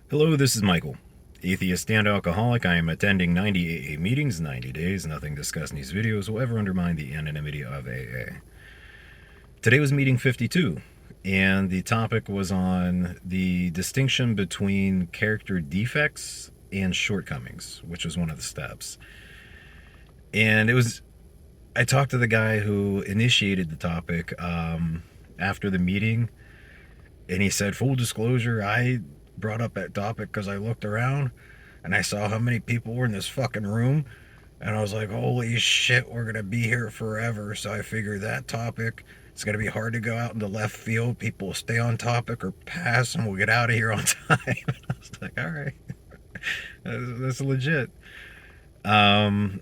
Hello, this is Michael, atheist and alcoholic. I am attending 90 AA meetings, 90 days. Nothing discussed in these videos will ever undermine the anonymity of AA. Today was meeting 52, and the topic was on the distinction between character defects and shortcomings, which was one of the steps. And I talked to the guy who initiated the topic after the meeting, and he said, full disclosure, I brought up that topic because I looked around and I saw how many people were in this fucking room. And I was like, holy shit, we're going to be here forever. So I figured that topic, it's going to be hard to go out into left field. People will stay on topic or pass and we'll get out of here on time. I was like, all right, that's legit. Um,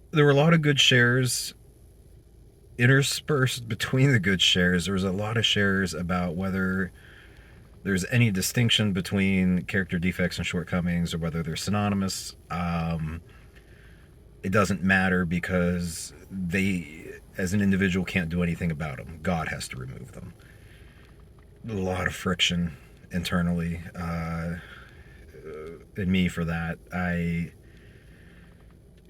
there were a lot of good shares interspersed between the good shares. There was a lot of shares about whether there's any distinction between character defects and shortcomings or whether they're synonymous. It doesn't matter because they, as an individual, can't do anything about them. God has to remove them. A lot of friction internally in me for that. I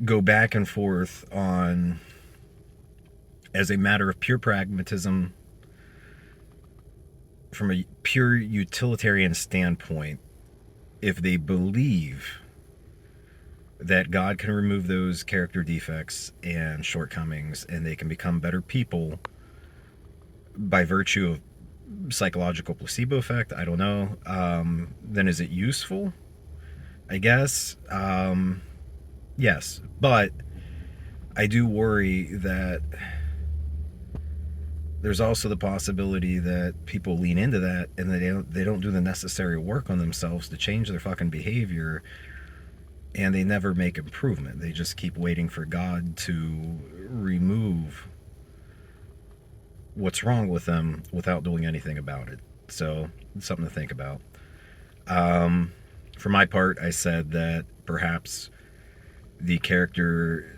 go back and forth on, as a matter of pure pragmatism, from a pure utilitarian standpoint, if they believe that God can remove those character defects and shortcomings and they can become better people by virtue of psychological placebo effect, I don't know, then is it useful? I guess. Yes. But I do worry that there's also the possibility that people lean into that and they don't do the necessary work on themselves to change their fucking behavior, and they never make improvement. They just keep waiting for God to remove what's wrong with them without doing anything about it. So it's something to think about. For my part, I said that perhaps the character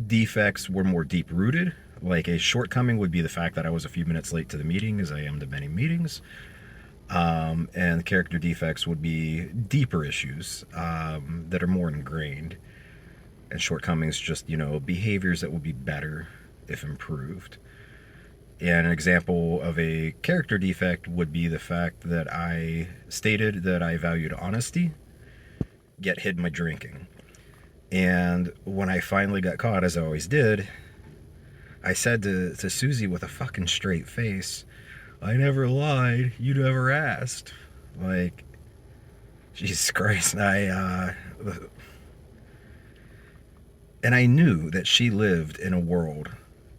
defects were more deep-rooted. Like a shortcoming would be the fact that I was a few minutes late to the meeting, as I am to many meetings. And character defects would be deeper issues that are more ingrained. And shortcomings just, behaviors that would be better if improved. And an example of a character defect would be the fact that I stated that I valued honesty, yet hid my drinking. And when I finally got caught, as I always did, I said to Susie with a fucking straight face, I never lied, you never asked. Like, Jesus Christ. And I knew that she lived in a world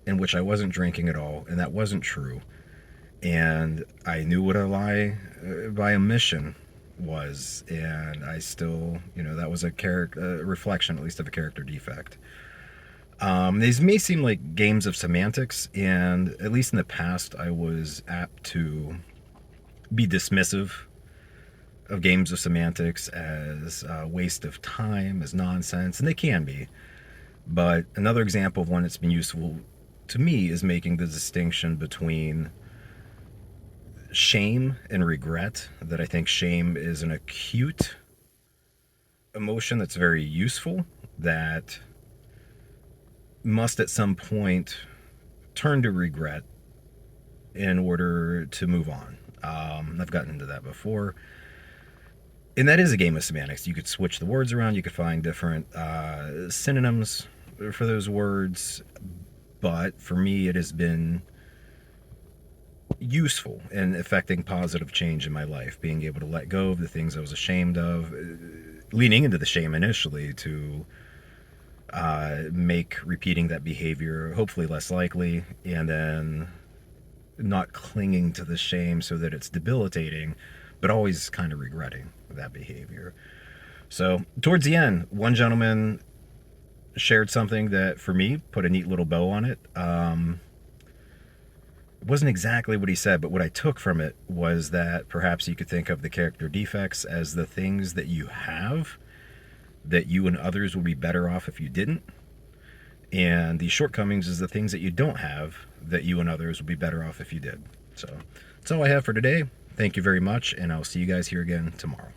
in which I wasn't drinking at all, and that wasn't true. And I knew what a lie by omission was, and I still, that was a reflection, at least, of a character defect. These may seem like games of semantics, and at least in the past, I was apt to be dismissive of games of semantics as a waste of time, as nonsense, and they can be. But another example of one that's been useful to me is making the distinction between shame and regret. That I think shame is an acute emotion that's very useful, that must at some point turn to regret in order to move on. I've gotten into that before. And that is a game of semantics. You could switch the words around. You could find different synonyms for those words. But for me, it has been useful in affecting positive change in my life. Being able to let go of the things I was ashamed of. Leaning into the shame initially to make repeating that behavior hopefully less likely, and then not clinging to the shame so that it's debilitating, but always kind of regretting that behavior. So towards the end, one gentleman shared something that for me put a neat little bow on it. It wasn't exactly what he said, but what I took from it was that perhaps you could think of the character defects as the things that you have that you and others would be better off if you didn't. And the shortcomings is the things that you don't have that you and others would be better off if you did. So that's all I have for today. Thank you very much, and I'll see you guys here again tomorrow.